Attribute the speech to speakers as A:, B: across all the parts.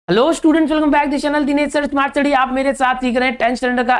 A: Hello students, welcome back this channel Dinesh sir smart study. आप मेरे साथ सीख रहे हैं 10th स्टैंडर्ड का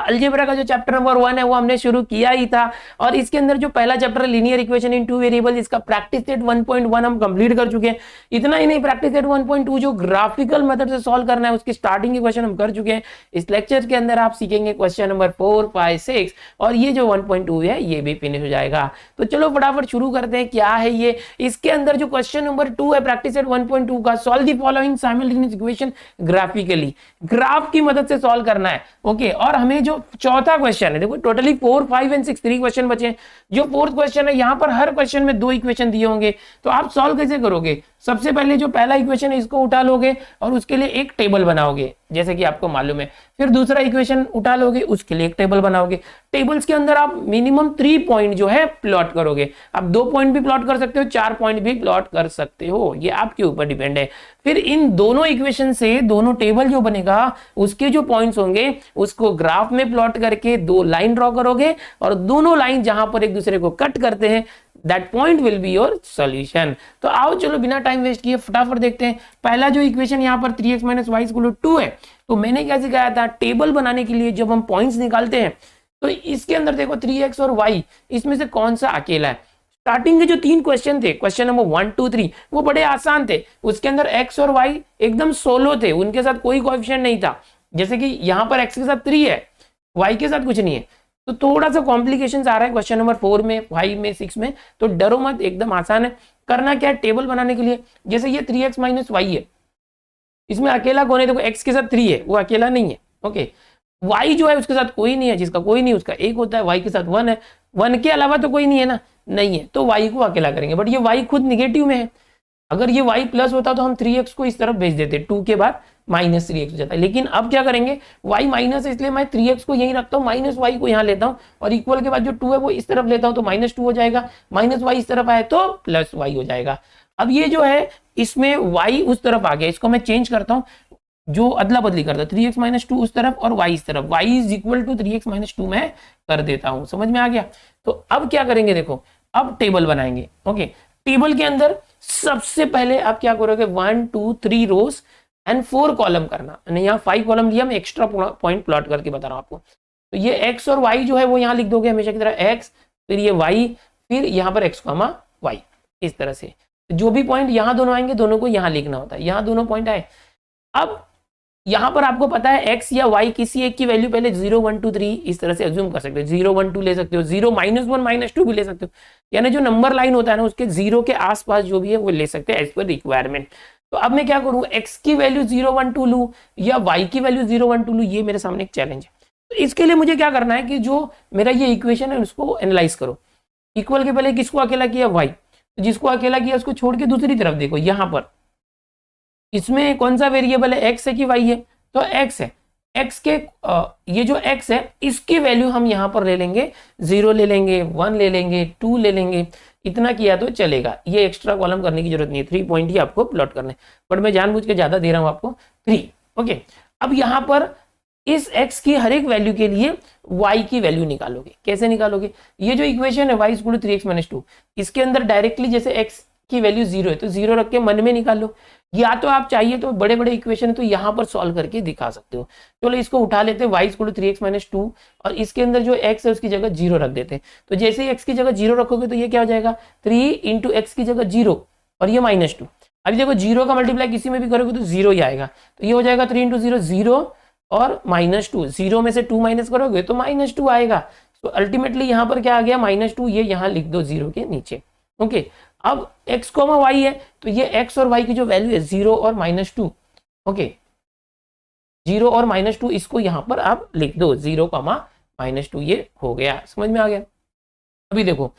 A: अलजेब्रा का जो चैप्टर नंबर 1 है वो हमने शुरू किया ही था। और इसके अंदर जो पहला चैप्टर है linear equation in two variable, इसका प्रैक्टिस सेट 1.1 हम कंप्लीट कर चुके हैं। इतना ही नहीं, प्रैक्टिस सेट 1.2 जो ग्राफिकल मेथड से सॉल्व करना है उसकी स्टार्टिंग के क्वेश्चन हम कर चुके हैं। इस लेक्चर के अंदर आप सीखेंगे क्वेश्चन नंबर 4, 5, 6 और ये जो 1.2 है ये भी फिनिश हो जाएगा। तो चलो फटाफट शुरू करते हैं। क्या है ये? इसके अंदर जो क्वेश्चन नंबर 2 है प्रैक्टिस सेट 1.2 का, solve the following simultaneous equation graphically, graph की मदद से सॉल्व करना है। ओके, और हमें जो चौथा क्वेश्चन है, देखो टोटली 4, 5 एंड 6 3 क्वेश्चन बचे हैं। जो फोर्थ क्वेश्चन है यहाँ पर हर क्वेश्चन में 2 इक्वेशन दिए होंगे, तो आप सॉल्व कैसे करोगे? सबसे पहले जो पहला इक्वेशन है इसको उठा लोगे और उसके लिए एक टेबल बनाओगे जैसे कि आपको मालूम है। फिर दूसरा इक्वेशन उठा लोगे, उसके लिए एक टेबल बनाओगे। टेबल्स के अंदर आप मिनिमम 3 पॉइंट जो है प्लॉट करोगे। आप 2 पॉइंट भी प्लॉट कर सकते हो, 4 पॉइंट भी प्लॉट कर सकते हो, ये आपके ऊपर डिपेंड है। फिर इन दोनों इक्वेशन से दोनों टेबल जो बनेगा उसके जो पॉइंट्स होंगे उसको ग्राफ में प्लॉट करके 2 लाइन ड्रॉ करोगे और दोनों लाइन जहां पर एक दूसरे को कट करते हैं that point will be your solution। तो आओ चलो बिना टाइम वेस्ट किए फटाफट देखते हैं। पहला जो इक्वेशन यहाँ पर 3x - y = 2 है, तो मैंने क्या सिखाया था, टेबल बनाने के लिए जब हम पॉइंट्स निकालते हैं तो इसके अंदर देखो 3x और y, इसमें से कौन सा अकेला है। स्टार्टिंग के जो 3 क्वेश्चन थे, क्वेश्चन नंबर 1, 2, 3, वो बड़े आसान थे। उसके अंदर x और y एकदम सोलो थे, उनके साथ कोई कोएफिशिएंट नहीं था। जैसे कि यहाँ पर x के साथ 3 है, y के साथ कुछ नहीं है। तो थोड़ा सा कॉम्प्लिकेशन आ रहा है क्वेश्चन नंबर 4 में, 5 में, 6 में, तो डरो मत, एकदम आसान है। करना क्या है, टेबल बनाने के लिए जैसे ये 3x - y है, इसमें अकेला कौन है? देखो x के साथ 3 है, वो अकेला नहीं है। ओके, y जो है उसके साथ कोई नहीं है, जिसका कोई नहीं उसका 1 होता है। y के साथ 1 है, 1 के अलावा तो कोई नहीं है ना, नहीं है, तो y को अकेला करेंगे। बट ये y खुद निगेटिव में है, अगर ये y प्लस होता तो हम 3x को इस तरफ भेज देते, 2 के बाद -3x हो जाता है। लेकिन अब क्या करेंगे, y माइनस है इसलिए मैं 3x को यहीं रखता हूँ, -y को यहाँ लेता हूँ और इक्वल के बाद जो 2 है वो इस तरफ लेता हूँ तो -2 हो जाएगा, -y इस तरफ आए तो +y हो जाएगा। अब ये जो है इसमें y उस तरफ आ गया, इसको मैं चेंज करता हूँ, जो अदला बदली करता है, 3x - 2 उस तरफ और y इस तरफ, y = 3x - 2 मैं कर देता हूँ। समझ में आ गया? तो अब क्या करेंगे, देखो अब टेबल बनाएंगे। ओके, टेबल के अंदर सबसे पहले आप क्या करोगे, 1, 2, 3 रोज एंड 4 कॉलम करना। यहाँ 5 कॉलम लिया, मैं एक्स्ट्रा पॉइंट प्लॉट करके बता रहा हूँ आपको। तो ये x और y जो है वो यहाँ लिख दोगे हमेशा की तरह, x, फिर ये y, फिर यहाँ पर x, y, इस तरह से। जो भी पॉइंट यहाँ दोनों आएंगे दोनों को यहाँ लिखना होता है। यहाँ दोनों पॉइंट आए, अब यहाँ पर आपको पता है x या y किसी एक की वैल्यू पहले 0, 1, 2, 3 इस तरह से अज्यूम कर सकते हो। 0, 1, 2 ले सकते हो, 0, -1, -2 भी ले सकते हो, यानी जो नंबर लाइन होता है ना उसके 0 के आसपास जो भी है वो ले सकते हैं एज पर रिक्वायरमेंट। तो अब मैं क्या करूँ, x की वैल्यू 0, 1, 2 लूँ या y की वैल्यू 0, 1, 2 लूँ, ये मेरे सामने एक चैलेंज है। तो इसके लिए मुझे क्या करना है कि जो मेरा ये इक्वेशन है उसको एनालाइज करो। इक्वल के पहले किसको अकेला किया, y, तो जिसको अकेला किया उसको छोड़ के दूसरी तरफ देखो, यहाँ पर इसमें कौन सा वेरिएबल है, x है कि y है? तो x है। x के ये जो x है इसकी वैल्यू हम यहाँ पर ले लेंगे, 0 ले लेंगे, 1 ले लेंगे, 2 ले लेंगे, इतना किया तो चलेगा। ये एक्स्ट्रा कॉलम करने की जरूरत नहीं है, 3 पॉइंट ही आपको प्लॉट करने, बट मैं जानबूझ के ज्यादा दे रहा हूँ आपको 3। ओके, अब यहाँ पर इस x की हर एक वैल्यू के लिए y की वैल्यू निकालोगे। कैसे निकालोगे, ये जो इक्वेशन है y = 3x - 2, इसके अंदर डायरेक्टली जैसे x की वैल्यू 0 है तो 0 रख के मन में निकालो, या तो आप चाहिए तो बड़े बड़े इक्वेशन है तो यहाँ पर सॉल्व करके दिखा सकते हो। चलो इसको उठा लेते हैं, y = 3x - 2 और इसके अंदर जो x है उसकी जगह 0 रख देते हैं। तो जैसे ही x की जगह 0 रखोगे तो ये क्या हो जाएगा, 3 × x की जगह 0 और ये -2। अभी देखो 0 का मल्टीप्लाई किसी में भी करोगे तो 0 ही आएगा, तो ये हो जाएगा 3 × 0 0 और -2, 0 में से 2 माइनस करोगे तो -2 आएगा। तो अल्टीमेटली यहाँ पर क्या आ गया, -2, ये यहाँ लिख दो 0 के नीचे। ओके, अब x, y है तो ये x और y की जो वैल्यू है 0 और -2, ओके 0 और -2 इसको यहाँ पर आप लिख दो, 0, -2, ये हो गया। समझ में आ गया? अभी देखो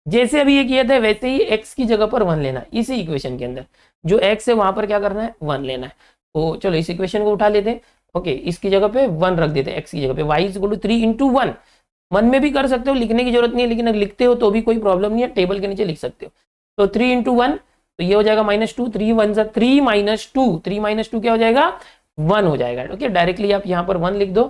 A: जैसे अभी ये किया था वैसे ही x की जगह पर 1 लेना, इसी इक्वेशन के अंदर जो x है वहां पर क्या करना है, 1 लेना है। तो चलो इस इक्वेशन को उठा लेते हैं। ओके, इसकी जगह पे 1 रख देते हैं, x की जगह पे, y = 3 × 1, मन में भी कर सकते हो, लिखने की जरूरत नहीं है, लेकिन अगर लिखते हो तो भी कोई प्रॉब्लम नहीं है, टेबल के नीचे लिख सकते हो। तो 3 × 1 तो ये हो जाएगा -2, 3 × 1 = 3 -2, 3 -2 क्या हो जाएगा, 1 हो जाएगा। ओके, डायरेक्टली आप यहाँ पर 1 लिख दो,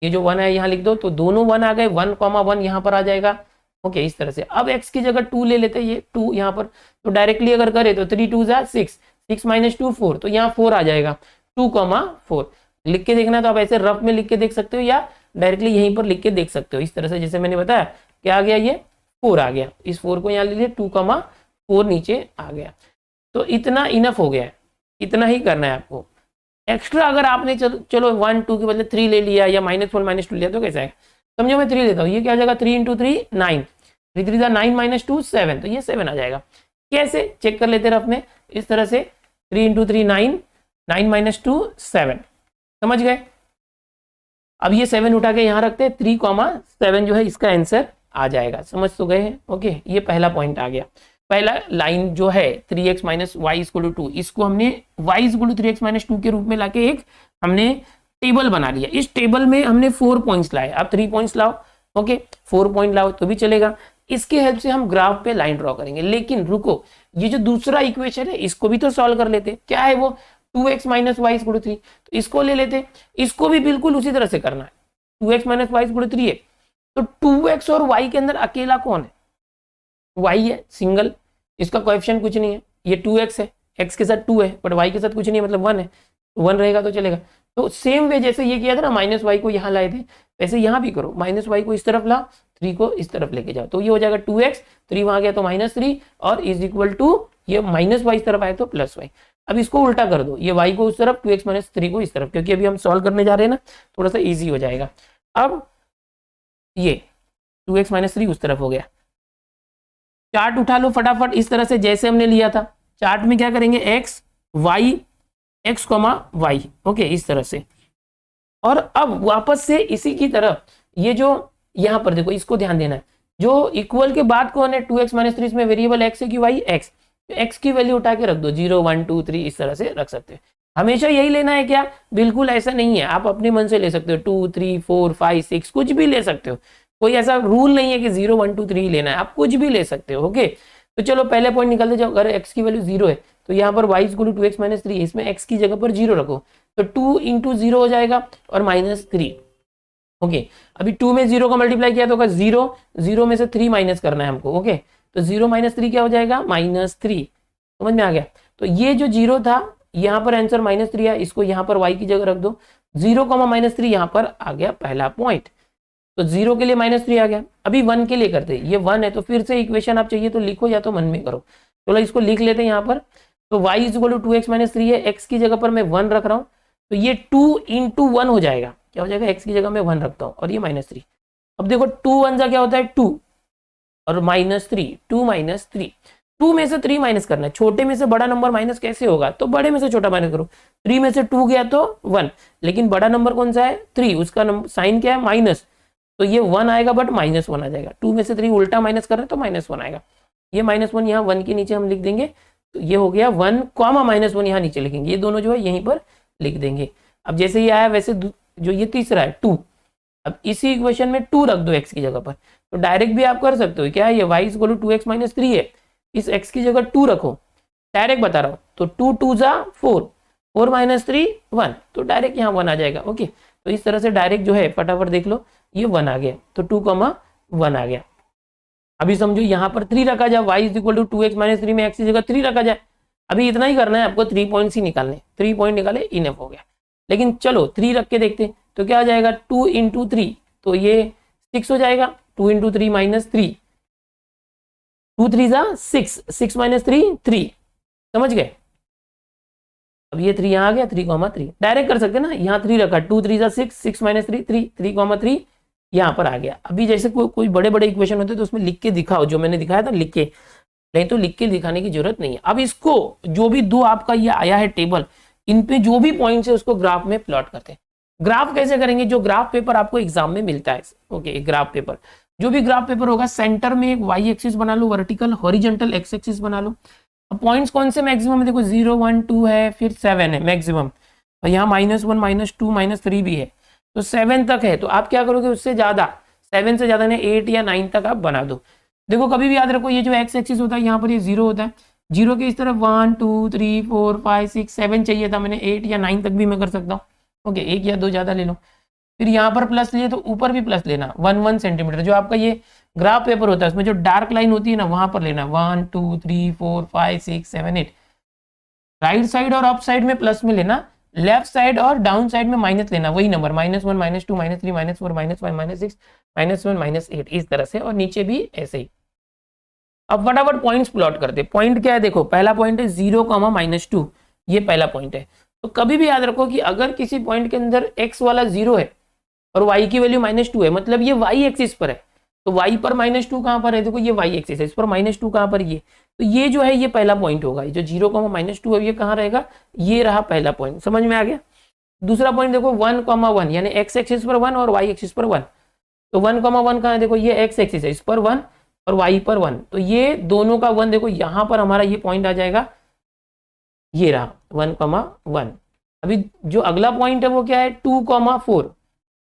A: ये जो 1 है यहाँ लिख दो, तो दोनों 1 आ गए, 1, 1 यहाँ पर आ जाएगा। ओके, इस तरह से। अब x की जगह 2 ले लेते हैं, ये 2 यहाँ पर, तो डायरेक्टली अगर करें तो 3 × 2 = 6, 6 - 2 4, तो यहाँ 4 आ जाएगा। 2,4 लिख के देखना तो आप ऐसे रफ में लिख के देख सकते हो या डायरेक्टली यहीं पर लिख के देख सकते हो इस तरह से, जैसे मैंने बताया क्या आ गया, ये 4 आ गया, इस 4 को यहाँ ले लिया, 2,4 नीचे आ गया। तो इतना इनफ हो गया है, इतना ही करना है आपको। एक्स्ट्रा अगर आपने चलो 1 2 के बदले 3 ले लिया या -1 -2 लिया तो कैसा है, समझो मैं 3 लेता हूँ, ये क्या हो जाएगा 3 × 3 9, 3 3 9 -2 7, तो ये 7 आ जाएगा। कैसे चेक कर लेते रफ में, इस तरह से 3 × 3 9, 9 -2 7, समझ गए। अब ये 7 उठा के यहाँ रखते हैं, 3,7 जो है इसका आंसर आ जाएगा, समझ तो गए हैं। ओके, ये पहला पॉइंट आ गया। पहला लाइन जो है 3x - y = 2, इसको हमने y = 3x - 2 के रूप में लाके एक हमने टेबल बना लिया। इस टेबल में हमने 4 पॉइंट्स लाए, आप 3 पॉइंट्स लाओ, ओके 4 पॉइंट लाओ तो भी चलेगा। इसके हेल्प से हम ग्राफ पे लाइन ड्रॉ करेंगे। लेकिन रुको, ये जो दूसरा इक्वेशन है इसको भी तो सॉल्व कर लेते। क्या है वो, 2x - y = 3, तो इसको ले लेते, इसको भी बिल्कुल उसी तरह से करना है। 2x - y = 3 है, तो 2x और y के अंदर अकेला कौन है, y है सिंगल, इसका कोएफिशिएंट कुछ नहीं है, ये 2x है, x के साथ 2 है बट y के साथ कुछ नहीं है, मतलब 1 है, 1 रहेगा तो चलेगा। तो सेम वे जैसे ये किया था ना, -y को यहाँ लाए थे, वैसे यहाँ भी करो, -y को इस तरफ ला, 3 को इस तरफ लेके जाओ, तो ये हो जाएगा 2x, 3 वहां गया तो -3 और = ये -y इस तरफ आए तो +y। अब इसको उल्टा कर दो, ये y को उस तरफ, 2x - 3 को इस तरफ, क्योंकि अभी हम सॉल्व करने जा रहे हैं ना, थोड़ा सा ईजी हो जाएगा। अब ये 2x - 3 उस तरफ हो गया। चार्ट उठा लो फटाफट इस तरह से जैसे हमने लिया था। चार्ट में क्या करेंगे, x y, ओके इस तरह से। और अब वापस से इसी की तरफ, ये जो यहाँ पर देखो, इसको ध्यान देना है, जो इक्वल के बाद कौन है, 2x - 3, इसमें वेरिएबल x है कि y, x, तो x की वैल्यू उठा के रख दो, 0 1 2 3 इस तरह से रख सकते हैं। हमेशा यही लेना है क्या, बिल्कुल ऐसा नहीं है, आप अपने मन से ले सकते हो, 2 3 4 5 6 कुछ भी ले सकते हो, कोई ऐसा रूल नहीं है कि 0 1 2 3 लेना है, आप कुछ भी ले सकते हो। ओके, तो चलो पहले पॉइंट निकालते जाओ। अगर x की वैल्यू 0 है तो यहाँ पर y = 2x - 3, इसमें x की जगह पर 0 रखो, तो 2 × 0 हो जाएगा और -3। ओके, अभी 2 में 0 का मल्टीप्लाई किया तो होगा 0, 0 में से 3 माइनस करना है हमको। ओके, तो 0 - 3 क्या हो जाएगा, -3, समझ में आ गया। तो ये जो 0 था यहाँ पर आंसर -3 है, इसको यहाँ पर y की जगह रख दो, 0, -3 यहाँ पर आ गया पहला पॉइंट। तो 0 के लिए -3 आ गया। अभी 1 के लिए करते, ये 1 है तो फिर से इक्वेशन आप चाहिए तो लिखो या तो मन में करो। चलो इसको लिख लेते हैं यहाँ पर। तो y = 2x - 3 है, x की जगह पर मैं 1 रख रहा हूँ, तो ये 2 × 1 हो जाएगा। क्या हो जाएगा, x की जगह मैं 1 रखता हूँ और ये -3। अब देखो 2 1 जा क्या होता है 2 और -3, 2 - 3, 2 में से 3 माइनस करना है। छोटे में से बड़ा नंबर माइनस कैसे होगा, तो बड़े में से छोटा माइनस करो। 3 में से 2 गया तो 1, लेकिन बड़ा नंबर कौन सा है 3, उसका साइन क्या है माइनस, तो ये 1 आएगा बट -1 आ जाएगा। 2 में से 3 उल्टा माइनस कर रहे हैं तो -1 आएगा। ये -1 यहाँ 1 के नीचे हम लिख देंगे, तो ये हो गया 1, -1 यहाँ नीचे लिखेंगे, ये दोनों जो है यहीं पर लिख देंगे। अब जैसे ये आया वैसे जो ये तीसरा है 2, अब इसी इक्वेशन में 2 रख दो x की जगह पर, तो डायरेक्ट भी आप कर सकते हो। क्या है ये y = 2x - 3 है, इस x की जगह 2 रखो, डायरेक्ट बता रहा हूँ। तो 2 2 जा 4, 4 - 3 1, तो डायरेक्ट यहाँ 1 आ जाएगा। ओके, तो इस तरह से डायरेक्ट जो है फटाफट देख लो, ये 1 आ गया, तो 2,1 आ गया। अभी समझो यहाँ पर 3 रखा जाए, y = 2x - 3 में x की जगह 3 रखा जाए। अभी इतना ही करना है आपको, 3 पॉइंट्स ही निकालने, 3 पॉइंट निकाले इनफ हो गया। लेकिन चलो 3 रख के देखते, तो क्या आ जाएगा 2 × 3, तो ये 6 हो जाएगा। 2 × 3 -3, 2 3 जा 6, 6 - 3 3, समझ गए। अब ये 3 यहाँ आ गया, 3,3 डायरेक्ट कर सकते ना, यहाँ 3 रखा, 2 3 जा 6, 6 - 3 3, 3,3 यहाँ पर आ गया। अभी जैसे कोई बड़े बड़े इक्वेशन होते तो उसमें लिख के दिखाओ, जो मैंने दिखाया था लिख के, नहीं तो लिख के दिखाने की जरूरत नहीं है। अब इसको जो भी दो आपका ये आया है टेबल, इन पे जो भी पॉइंट्स है उसको ग्राफ में प्लॉट करते हैं। ग्राफ कैसे करेंगे, जो ग्राफ पेपर आपको एग्जाम में मिलता है। ओके, ग्राफ पेपर, जो भी ग्राफ पेपर होगा, सेंटर में एक y एक्सिस बना लो, वर्टिकल हॉरिजॉन्टल x एक्सिस बना लो। अब पॉइंट्स कौन से मैक्सिमम है, देखो 0 1 2 है, फिर 7 है मैक्सिमम, और यहाँ -1 -2 -3 भी है, तो 7 तक है। तो आप क्या करोगे, उससे ज्यादा 7 से ज्यादा ने 8 या 9 तक आप बना दो। देखो कभी भी याद रखो, ये जो x एक्सिस होता है यहाँ पर ये 0 होता है, 0 के इस तरफ 1 2 3 4 5 6 7 चाहिए था, मैंने 8 या 9 तक भी मैं कर सकता हूँ। ओके, 1 या 2 ज्यादा ले लो। फिर यहाँ पर प्लस लिए तो ऊपर भी प्लस लेना, 1 1 सेंटीमीटर। जो आपका ये ग्राफ पेपर होता है उसमें जो डार्क लाइन होती है ना, वहां पर लेना 1 2 3 4 5 6 7 8। राइट साइड और अप साइड में प्लस में लेना, लेफ्ट साइड और डाउन साइड में माइनस लेना, वही नंबर -1 -2 -3 -4 -5 -6 -7 -8 इस तरह से, और नीचे भी ऐसे ही। अब फटाफट पॉइंट्स प्लॉट करते। पॉइंट क्या है देखो, पहला पॉइंट है 0, -2, ये पहला पॉइंट है। तो कभी भी याद रखो कि अगर किसी पॉइंट के अंदर x वाला 0 है और y की वैल्यू -2 है, मतलब ये y एक्सिस पर है। तो y पर -2 कहां पर है, देखो ये y एक्सिस है, इस पर -2 कहां पर, ये तो ये जो है ये पहला पॉइंट होगा। ये जो 0, -2 है ये कहां रहेगा, ये रहा पहला पॉइंट। समझ में आ गया। दूसरा पॉइंट देखो 1, 1 यानी x एक्सिस पर 1 और y एक्सिस पर 1। तो 1, 1 कहां है, देखो ये x एक्सिस है, इस पर 1 और y पर 1। तो ये दोनों का 1 देखो यहां पर हमारा ये पॉइंट आ जाएगा, ये रहा 1, 1। अभी जो अगला पॉइंट है वो क्या है 2, 4।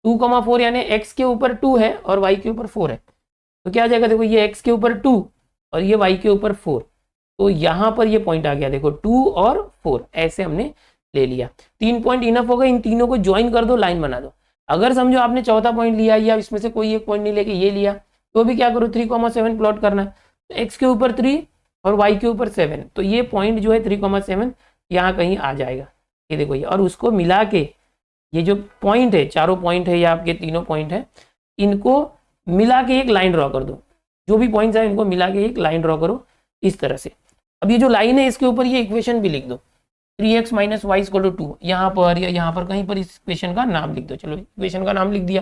A: 2, 4 यानी x के ऊपर 2 है और y के ऊपर 4 है। तो क्या आ जाएगा, देखो ये x के ऊपर 2 और ये y के ऊपर 4। तो यहां पर ये पॉइंट आ गया, देखो 2 और 4 ऐसे हमने ले लिया। 3 पॉइंट इनफ होगा, इन तीनों को ज्वाइन कर दो, लाइन बना दो। अगर समझो आपने चौथा पॉइंट लिया या इसमें से कोई एक पॉइंट नहीं लेके ये लिया, तो भी क्या करो 3,7 प्लॉट करना है। तो x के ऊपर 3 और y के ऊपर 7, तो ये पॉइंट जो है 3,7 यहाँ कहीं आ जाएगा, ये देखो ये। और उसको मिला के ये जो पॉइंट है, चारों पॉइंट है या आपके तीनों पॉइंट है, इनको मिला के एक लाइन ड्रॉ कर दो। जो भी पॉइंट्स है इनको मिला के एक लाइन ड्रॉ करो इस तरह से। अब ये जो लाइन है इसके ऊपर ये इक्वेशन भी लिख दो, 3x - y = 2, यहाँ पर या यहाँ पर कहीं पर इस इक्वेशन का नाम लिख दो। चलो इक्वेशन का नाम लिख दिया।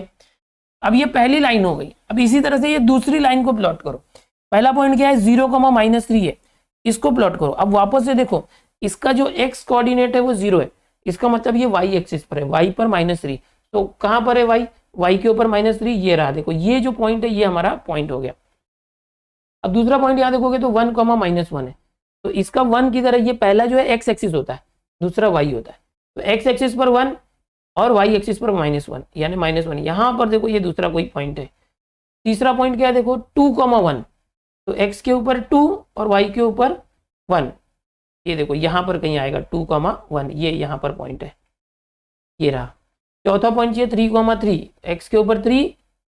A: अब ये पहली लाइन हो गई। अब इसी तरह से ये दूसरी लाइन को प्लॉट करो। पहला पॉइंट क्या है 0, -3 है, इसको प्लॉट करो। अब वापस से देखो, इसका जो x कोऑर्डिनेट है वो 0 है, इसका मतलब ये y एक्सिस पर है, y पर -3। तो कहां पर है y के ऊपर -3, ये रहा। देखो ये जो पॉइंट है ये हमारा पॉइंट हो गया। अब दूसरा पॉइंट यहां देखोगे तो 1, -1 है, तो इसका 1 की तरह ये पहला जो है x एक्सिस होता है, दूसरा y होता है। तो x एक्सिस पर 1 और y एक्सिस पर -1 यानी -1। यहां पर देखो ये दूसरा कोई पॉइंट है। तीसरा पॉइंट क्या है देखो 2, 1, तो x के ऊपर 2 और y के ऊपर 1, ये देखो यहां पर कहीं आएगा 2, 1, ये यहां पर पॉइंट है, ये रहा। चौथा पॉइंट ये 3, 3, x के ऊपर 3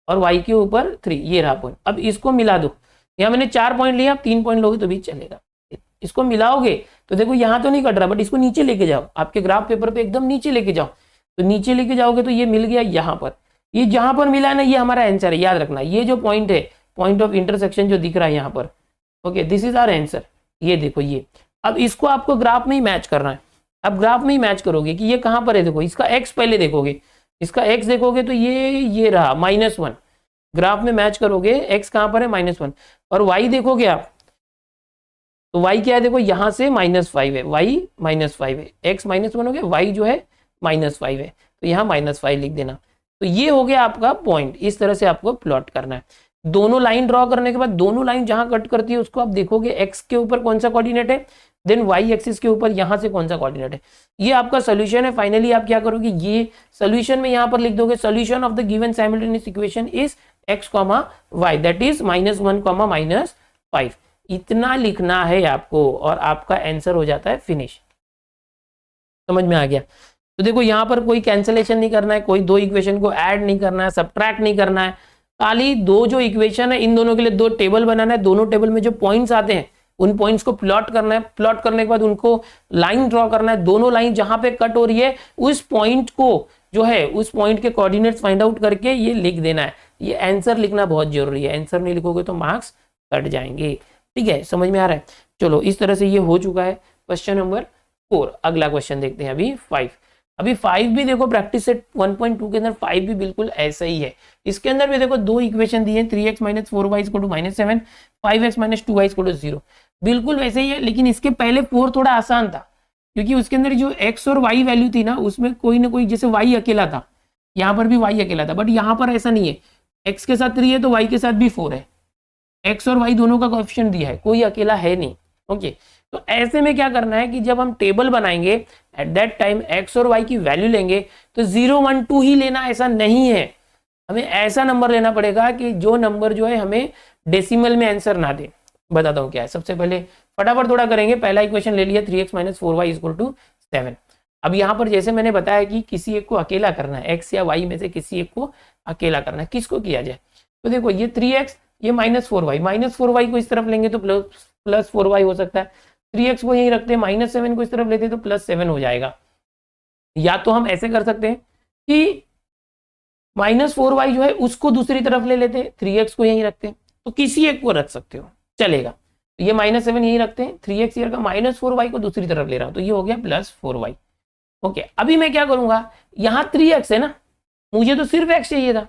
A: और y के ऊपर 3, ये रहा पॉइंट। अब इसको मिला दो। यहाँ मैंने 4 पॉइंट लिया, आप 3 पॉइंट लोगे तो भी चलेगा। इसको मिलाओगे तो देखो यहाँ तो नहीं कट रहा, बट इसको नीचे लेके जाओ, आपके ग्राफ पेपर पे एकदम नीचे लेके जाओ। तो नीचे लेके जाओगे तो ये मिल गया यहाँ पर, ये जहां पर मिला है ना ये हमारा आंसर है। याद रखना ये जो पॉइंट है, पॉइंट ऑफ इंटरसेक्शन जो दिख रहा है यहाँ पर, okay, this is our answer. ये देखो ये। अब इसको आपको ग्राफ में ही मैच करना है। अब ग्राफ में ही मैच करोगे कि ये कहां पर है, देखो इसका x पहले देखोगे, इसका x देखोगे तो ये रहा -1। ग्राफ में मैच करोगे, x कहां पर है -1, और y देखोगे आप तो y क्या है, देखो यहां से -5 है, y -5 है, x -1 हो गया, y जो है -5 है, तो यहाँ -5 लिख देना। तो ये हो गया आपका पॉइंट। इस तरह से आपको प्लॉट करना है। दोनों लाइन ड्रॉ करने के बाद दोनों लाइन जहां कट करती है उसको आप देखोगे x के ऊपर कौन सा कोऑर्डिनेट है, देन y एक्सिस के ऊपर यहां से कौन सा कोऑर्डिनेट है। ये आपका सोल्यूशन है। फाइनली आप क्या करोगे, ये सोल्यूशन में यहां पर लिख दोगे, solution of the given simultaneous equation is x, y, that is -1, -5। इतना लिखना है आपको और आपका आंसर हो जाता है फिनिश। समझ में आ गया। तो देखो यहाँ पर कोई कैंसलेशन नहीं करना है, कोई दो इक्वेशन को ऐड नहीं करना है, सब्ट्रैक्ट नहीं करना है, खाली दो जो इक्वेशन है इन दोनों के लिए दो टेबल बनाना है। दोनों टेबल में जो पॉइंट्स आते हैं उन पॉइंट्स को प्लॉट करना है। प्लॉट करने के बाद उनको लाइन ड्रॉ करना है। दोनों लाइन जहां पे कट हो रही है उस पॉइंट को जो है उस पॉइंट के कोऑर्डिनेट्स फाइंड आउट करके ये लिख देना है। ये आंसर लिखना बहुत जरूरी है, आंसर नहीं लिखोगे तो मार्क्स कट जाएंगे। ठीक है, समझ में आ रहा है। चलो इस तरह से ये हो चुका है क्वेश्चन नंबर 4। अगला क्वेश्चन देखते हैं अभी 5। अभी 5 भी देखो प्रैक्टिस सेट 1.2 के अंदर 5 भी बिल्कुल ऐसा ही है। इसके अंदर भी देखो दो इक्वेशन दिए हैं, 3x - 4y = -7, 5x - 2y = 0, बिल्कुल वैसे ही है। लेकिन इसके पहले 4 थोड़ा आसान था क्योंकि उसके अंदर जो x और y वैल्यू थी ना उसमें कोई ना कोई, जैसे y अकेला था, यहाँ पर भी y अकेला था, बट यहाँ पर ऐसा नहीं है। x के साथ 3 है तो y के साथ भी 4 है, x और y दोनों का कोएफिशिएंट दिया है, कोई अकेला है नहीं। ओके, तो ऐसे में क्या करना है कि जब हम टेबल बनाएंगे एट दैट टाइम x और y की वैल्यू लेंगे तो 0, 1, 2 ही लेना ऐसा नहीं है। हमें ऐसा नंबर लेना पड़ेगा कि जो नंबर जो है हमें डेसिमल में आंसर ना दे। बताता हूँ क्या है। सबसे पहले फटाफट थोड़ा करेंगे। पहला इक्वेशन ले लिया 3x - 4y = 7। अब यहाँ पर जैसे मैंने बताया कि किसी एक को अकेला करना है, x या y में से किसी एक को अकेला करना है। किसको किया जाए, तो देखो ये 3x, ये -4y, -4y को इस तरफ लेंगे तो प्लस 4y हो सकता है। 3x को यहीं रखते हैं, -7 को इस तरफ लेते हैं तो +7 हो जाएगा। या तो हम ऐसे कर सकते हैं कि -4y जो है उसको दूसरी तरफ ले लेते हैं, 3x को यहीं रखते हैं, तो किसी एक को रख सकते हो चलेगा। तो ये -7 यहीं रखते हैं, 3x ईयर का -4y को दूसरी तरफ ले रहा हूं, तो ये हो गया +4y। ओके, अभी मैं क्या करूंगा, यहाँ 3x है ना, मुझे तो सिर्फ x चाहिए था,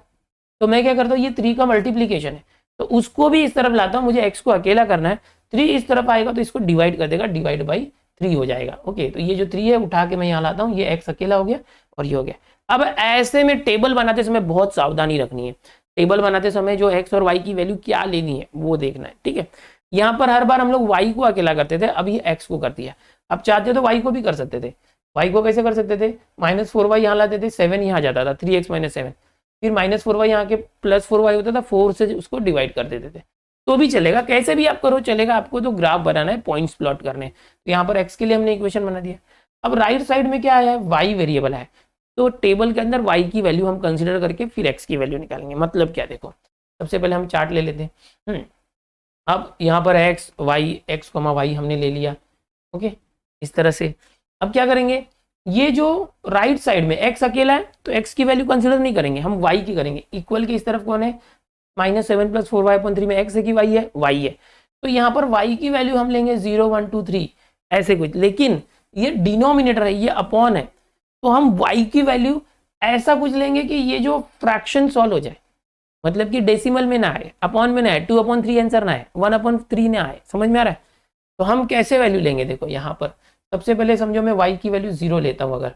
A: तो मैं क्या करता हूँ, ये 3 का मल्टीप्लीकेशन है, तो उसको भी इस तरफ लाता हूँ, मुझे x को अकेला करना है, 3 इस तरफ आएगा तो इसको डिवाइड कर देगा, डिवाइड बाई 3 हो जाएगा। ओके, तो ये जो 3 है उठा के मैं यहाँ लाता हूँ, ये x अकेला हो गया और ये हो गया। अब ऐसे में टेबल बनाते समय बहुत सावधानी रखनी है, टेबल बनाते समय जो x और y की वैल्यू क्या लेनी है वो देखना है, ठीक है। यहाँ पर हर बार हम लोग y को अकेला करते थे, अब ये x को कर दिया। अब चाहते तो y को भी कर सकते थे, y को कैसे कर सकते थे, -4y यहाँ लाते थे, 7 यहाँ जाता था, 3x - 7, फिर -4y यहाँ के +4y होता था, 4 से उसको डिवाइड कर देते थे, तो भी चलेगा, कैसे भी आप करो चलेगा। आपको तो ग्राफ बनाना है, पॉइंट्स प्लॉट करने, तो यहाँ पर x के लिए हमने इक्वेशन बना दिया। अब राइट साइड में क्या आया है, y वेरिएबल है, तो टेबल के अंदर y की वैल्यू हम कंसीडर करके फिर x की वैल्यू निकालेंगे। मतलब क्या, देखो सबसे पहले हम चार्ट ले लेते हैं। अब यहाँ पर x y हमने ले लिया, ओके, इस तरह से। अब क्या करेंगे, ये जो राइट साइड में x अकेला है तो x की वैल्यू कंसीडर नहीं करेंगे, हम y की करेंगे। इक्वल के इस तरफ कौन है, -7 + 4y/3 में x है कि y है, y है, तो यहाँ पर y की वैल्यू हम लेंगे 0 1 2 3 ऐसे कुछ, लेकिन ये डिनोमिनेटर है, ये अपॉन है, तो हम y की वैल्यू ऐसा कुछ लेंगे कि ये जो फ्रैक्शन सॉल्व हो जाए, मतलब कि डेसिमल में ना आए, अपॉन में ना आए, 2/3 आंसर ना आए, 1/3 ना आए, समझ में आ रहा है। तो हम कैसे वैल्यू लेंगे, देखो यहाँ पर सबसे पहले समझो मैं y की वैल्यू 0 लेता हूँ अगर,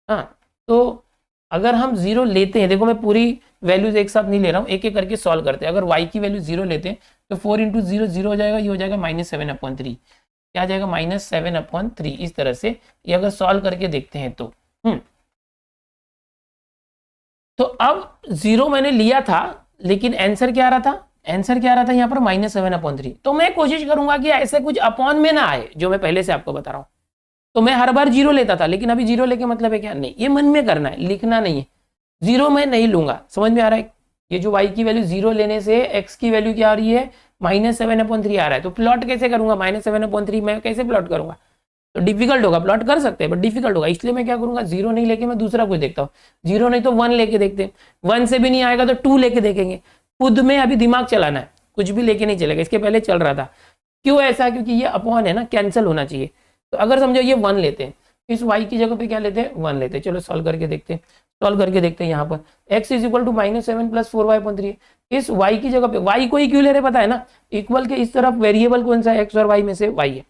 A: हाँ, तो अगर हम 0 लेते हैं, देखो मैं पूरी वैल्यूज एक साथ नहीं ले रहा हूँ, एक एक करके सॉल्व करते हैं। अगर y की वैल्यू 0 लेते हैं तो 4 × 0 0 हो जाएगा, ये हो जाएगा -7/3, क्या आ जाएगा -7/3, इस तरह से ये अगर सॉल्व करके देखते हैं तो अब 0 मैंने लिया था, लेकिन आंसर क्या आ रहा था, आंसर क्या आ रहा था यहाँ पर -7/3। तो मैं कोशिश करूंगा कि ऐसे कुछ अपॉन में ना आए, जो मैं पहले से आपको बता रहा हूँ। तो मैं हर बार 0 लेता था, लेकिन अभी 0 लेके मतलब है क्या, नहीं, ये मन में करना है, लिखना नहीं है, 0 मैं नहीं लूंगा, समझ में आ रहा है। ये जो y की वैल्यू 0 लेने से x की वैल्यू क्या आ रही है, -7/3 आ रहा है, तो प्लॉट कैसे करूंगा, -7/3 मैं कैसे प्लॉट करूंगा, तो डिफिकल्ट होगा, प्लॉट कर सकते हैं बट डिफिकल्ट होगा, इसलिए मैं क्या करूंगा, 0 नहीं लेके मैं दूसरा कुछ देखता हूँ। 0 नहीं तो 1 लेके देखते हैं, 1 से भी नहीं आएगा तो 2 लेके देखेंगे। खुद में अभी दिमाग चलाना है, कुछ भी लेके नहीं चलेगा, इसके पहले चल रहा था। क्यों ऐसा, क्योंकि ये अपॉन है ना, कैंसिल होना चाहिए। तो अगर समझो ये 1 लेते हैं, इस y की जगह पे क्या लेते हैं, 1 लेते हैं। चलो सॉल्व करके देखते हैं, यहाँ पर x = -7 + 4y/3, इस y की जगह पे, y को ही क्यों ले रहे पता है ना, इक्वल के इस तरफ वेरिएबल कौन सा है, x और y में से y है,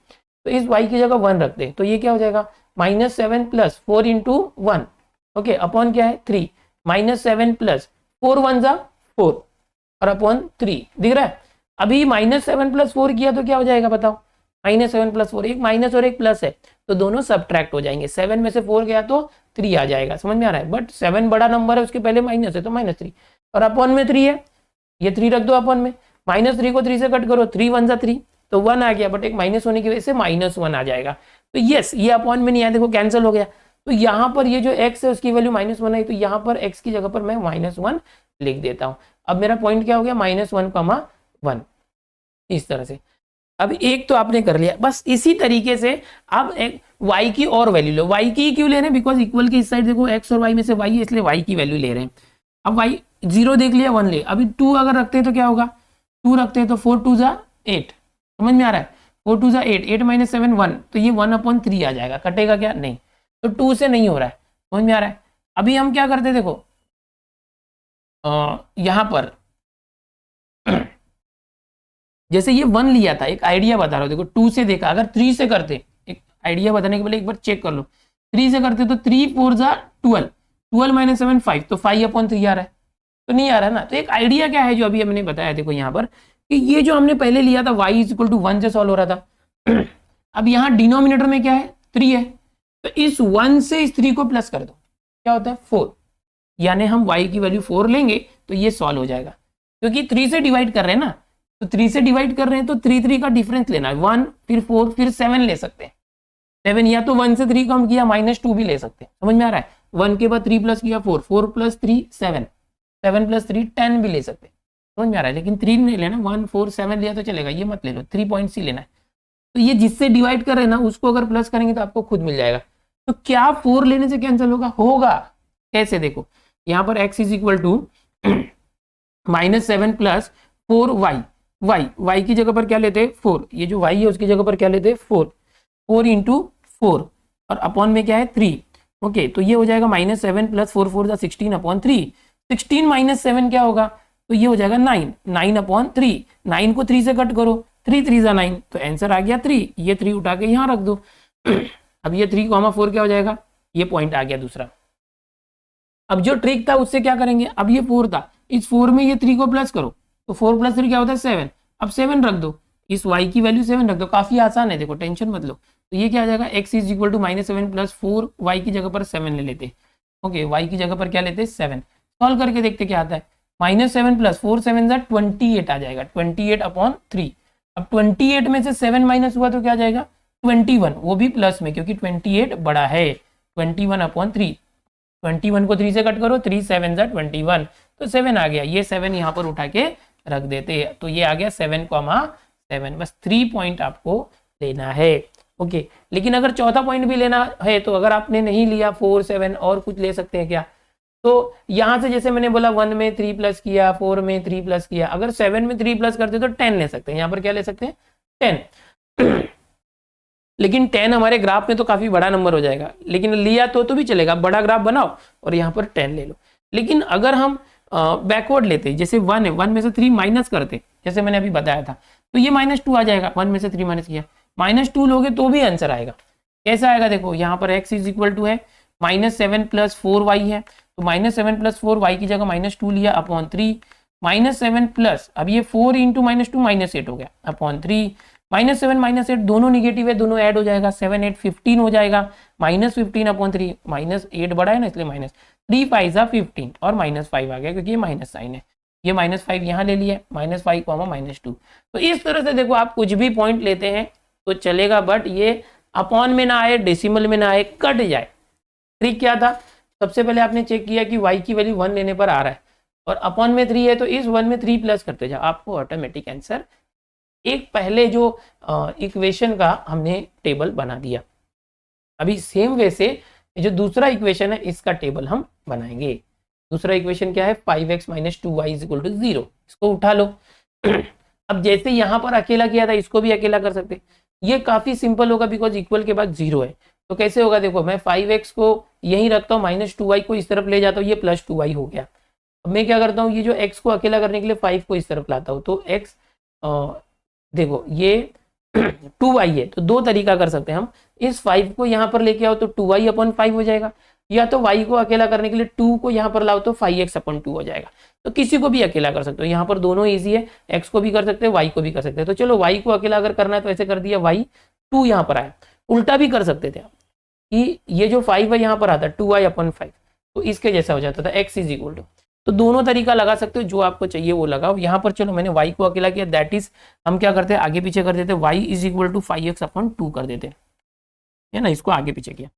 A: तो इस y की जगह 1 रखते हैं, तो ये क्या हो जाएगा, -7 + 4 × 1, ओके, अपॉन क्या है 3, -7 + 4 1 = 4 और अपॉन 3, दिख रहा है। अभी -7 + 4 किया तो क्या हो जाएगा बताओ, -7 + 4, एक माइनस और एक प्लस है, तो दोनों सबट्रैक्ट हो जाएंगे, 7 में से 4 गया तो 3 आ जाएगा, समझ में आ रहा है। बट 7 बड़ा नंबर है, उसके पहले माइनस है तो -3, और अपॉन में 3 है, ये 3 रख दो अपॉन में, -3 को 3 से कट करो, 3 1 = 3, तो 1 आ गया, बट एक माइनस होने की वजह से -1 आ जाएगा। तो यस, ये अपॉन में नहीं आया, देखो कैंसिल हो गया। तो यहाँ पर ये जो x है उसकी वैल्यू -1 आई, तो यहाँ पर x की जगह पर मैं -1 लिख देता हूँ। अब मेरा पॉइंट क्या हो गया, -1, 1, इस तरह से। अब एक तो आपने कर लिया, बस इसी तरीके से आप एक y की और वैल्यू लो। y की क्यों ले रहे हैं, बिकॉज इक्वल के इस साइड देखो x और y में से y है, इसलिए y की वैल्यू ले रहे हैं। अब y 0 देख लिया, 1 ले, अभी 2 अगर रखते हैं तो क्या होगा, 2 रखते हैं तो 4 2 = 8, समझ में आ रहा है, 4 2 = 8, 8 - 7 1, तो ये 1/3 आ जाएगा, कटेगा क्या, नहीं, तो 2 से नहीं हो रहा है, समझ में आ रहा है। अभी हम क्या करते हैं, देखो यहाँ पर जैसे ये 1 लिया था, एक आइडिया बता रहा हूँ, देखो 2 से देखा, अगर 3 से करते, एक आइडिया बताने के पहले एक बार चेक कर लो, 3 से करते तो 3 4 = 12, 12 - 7 5, तो 5/3 आ रहा है, तो नहीं आ रहा है ना। तो एक आइडिया क्या है जो अभी हमने बताया, देखो यहाँ पर कि ये जो हमने पहले लिया था y = 1 से सॉल्व हो रहा था, अब यहाँ डिनोमिनेटर में क्या है, 3 है, तो इस 1 से इस 3 को प्लस कर दो, क्या होता है 4, यानी हम y की वैल्यू 4 लेंगे तो ये सॉल्व हो जाएगा, क्योंकि 3 से डिवाइड कर रहे हैं ना, तो 3 से डिवाइड कर रहे हैं तो 3 3 का डिफरेंस लेना है, 1 फिर 4 फिर 7 ले सकते हैं, 7 या तो 1 से 3 कम किया -2 भी ले सकते हैं, समझ में आ रहा है। 1 के बाद 3 प्लस किया 4, 4 + 3 7, 7 + 3 10 भी ले सकते हैं, समझ में आ रहा है, लेकिन 3 नहीं लेना, 1 4 7 लिया तो चलेगा, ये मत ले लो, 3 पॉइंट सी लेना है। तो ये जिससे डिवाइड कर रहे हैं ना, उसको अगर प्लस करेंगे तो आपको खुद मिल जाएगा। तो क्या 4 लेने से कैंसिल होगा? होगा। कैसे? देखो यहाँ पर x is equal to -7 plus 4y, y की जगह पर क्या लेते हैं 4, ये जो y है उसकी जगह पर क्या लेते हैं 4 इंटू 4 और अपॉन में क्या है 3। ओके, तो ये हो जाएगा -7 प्लस 4 4 16 अपॉन 3। 16 माइनस 7 क्या होगा? तो ये हो जाएगा 9, 9 अपॉन 3। 9 को 3 से कट करो, 3 3 जा 9, तो आंसर आ गया 3। ये 3 उठा के यहाँ रख दो। अब ये 3,4 क्या हो जाएगा? ये पॉइंट आ गया दूसरा। अब जो ट्रिक था उससे क्या करेंगे, अब ये 4 था, इस 4 में ये 3 को प्लस करो, तो 4 प्लस 3 क्या होता है 7। अब 7 रख दो, इस y की वैल्यू 7 रख दो, काफी आसान है, देखो टेंशन मत लो। तो ये क्या आ जाएगा, x is equal to -7 plus 4, y की जगह पर 7 ले लेते। ओके, y की जगह पर क्या लेते 7। सॉल्व करके देखते क्या आता है। -7 प्लस 4 7 जा 28 आ जाएगा, 28 अपॉन 3। अब 28 में से 7 माइनस हुआ तो क्या आ जाएगा 21, वो भी प्लस में क्योंकि 28 बड़ा है। 21 अपॉन 3, 21 को 3 से कट करो, 3 7 जा 21, तो 7 आ गया। ये 7 यहाँ पर उठा के रख देते, तो ये आ गया 7,7। बस 3 पॉइंट आपको लेना है। ओके, लेकिन अगर चौथा पॉइंट भी लेना है तो अगर आपने नहीं लिया 4 7 और कुछ ले सकते हैं क्या? तो यहाँ से जैसे मैंने बोला 1 में 3 प्लस किया, 4 में 3 प्लस किया, अगर 7 में 3 प्लस करते तो 10 ले सकते हैं। यहाँ पर क्या ले सकते हैं 10। लेकिन 10 हमारे ग्राफ में तो काफी बड़ा नंबर हो जाएगा, लेकिन लिया तो भी चलेगा, बड़ा ग्राफ बनाओ और यहाँ पर 10 ले लो। लेकिन अगर हम बैकवर्ड लेते, जैसे 1 है, 1 में से 3 माइनस करते, जैसे मैंने अभी बताया था, तो ये -2 आ जाएगा। 1 में से 3 माइनस किया, -2 लोगे तो भी आंसर आएगा। कैसा आएगा? देखो यहाँ पर x इज इक्वल टू है -7 प्लस 4y है, तो -7 प्लस 4y की जगह -2 लिया अपॉन 3, -7 प्लस, अब ये 4 इंटू -2 -8 हो गया अपॉन 3, -7 -8 दोनों निगेटिव है, दोनों ऐड हो जाएगा, 7 8 15 हो जाएगा, -15 अपॉन 3, -8 बड़ा है ना इसलिए माइनस, 3 5 जा 15 और -5 आ गया क्योंकि ये माइनस साइन है। ये -5 यहाँ ले लिया, -5 -2। तो इस तरह से देखो आप कुछ भी पॉइंट लेते हैं तो चलेगा, बट ये अपॉन में ना आए, डेसिमल में ना आए, कट जाए। ट्रिक क्या था? सबसे पहले आपने चेक किया कि y की वैल्यू 1 लेने पर आ रहा है और अपॉन में 3 है, तो इस 1 में 3 प्लस करते जाओ, आपको ऑटोमेटिक आंसर। एक पहले जो इक्वेशन का हमने टेबल बना दिया, अभी सेम वे से जो दूसरा इक्वेशन है इसका टेबल हम बनाएंगे। दूसरा इक्वेशन क्या है 5x - 2y = 0, इसको उठा लो। अब जैसे यहाँ पर अकेला किया था इसको भी अकेला कर सकते। ये काफी सिंपल होगा बिकॉज इक्वल के बाद 0 है। तो कैसे होगा? देखो मैं 5x को यहीं रखता हूँ, -2y को इस तरफ ले जाता हूँ, ये +2y हो गया। अब मैं क्या करता हूँ, ये जो x को अकेला करने के लिए 5 को इस तरफ लाता हूँ, तो x देखो ये 2y है, तो दो तरीका कर सकते हैं हम। इस 5 को यहाँ पर लेके आओ तो 2y अपॉन 5 हो जाएगा, या तो y को अकेला करने के लिए 2 को यहाँ पर लाओ तो 5x अपॉन 2 हो जाएगा। तो किसी को भी अकेला कर सकते हो, यहाँ पर दोनों ईजी है, x को भी कर सकते हैं, y को भी कर सकते हैं। तो चलो y को अकेला अगर करना है तो ऐसे कर दिया, y 2 यहाँ पर आया। उल्टा भी कर सकते थे कि ये जो 5 है यहाँ पर आता 2y अपॉन 5, तो इसके जैसा हो जाता था x इज इक्वल टू। तो दोनों तरीका लगा सकते हो, जो आपको चाहिए वो लगाओ। यहाँ पर चलो मैंने y को अकेला किया, दैट इज हम क्या करते हैं आगे पीछे कर देते, y is equal to 5x upon 2 कर देते, है ना, इसको आगे पीछे किया।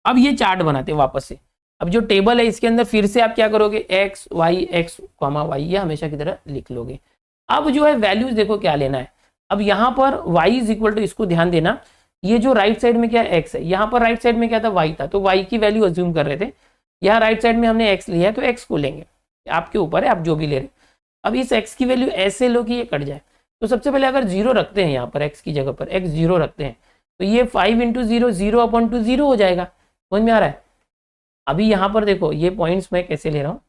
A: अब ये चार्ट बनाते हैं वापस से। अब जो टेबल है इसके अंदर फिर से आप क्या करोगे, x y ये हमेशा की तरह लिख लोगे। अब जो है वैल्यूज देखो क्या लेना है। अब यहाँ पर y इज इक्वल टू, इसको ध्यान देना, ये जो राइट साइड में क्या x है, यहाँ पर राइट साइड में क्या था y था, तो y की वैल्यू अज्यूम कर रहे थे। यहाँ राइट साइड में हमने x लिया है तो x को लेंगे, आपके ऊपर है आप जो भी ले रहे। अब इस x की वैल्यू ऐसे लो कि ये कट जाए। तो सबसे पहले अगर 0 रखते हैं यहाँ पर x की जगह पर, x 0 रखते हैं तो ये 5 इंटू 0 0 अपॉन 2 0 हो जाएगा। समझ में आ रहा है? अभी यहाँ पर देखो ये पॉइंट्स मैं कैसे ले रहा हूँ,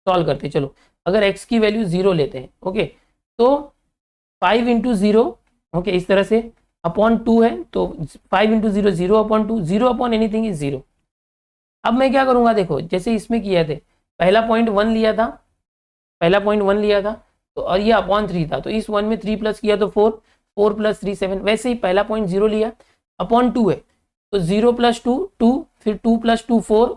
A: सॉल्व करते चलो। अगर x की वैल्यू 0 लेते हैं, ओके, तो 5 इंटू 0, ओके, इस तरह से अपॉन 2 है, तो 5 into 0 0 upon 2, 0 upon anything is 0। अब मैं क्या करूंगा, देखो जैसे इसमें किया थे, पहला पॉइंट 1 लिया था, तो और ये अपॉन 3 था, तो इस 1 में 3 प्लस किया तो 4, 4 प्लस 3 7। वैसे ही पहला पॉइंट 0 लिया, अपॉन 2 है, तो 0 प्लस 2 2, फिर 2 प्लस 2 4,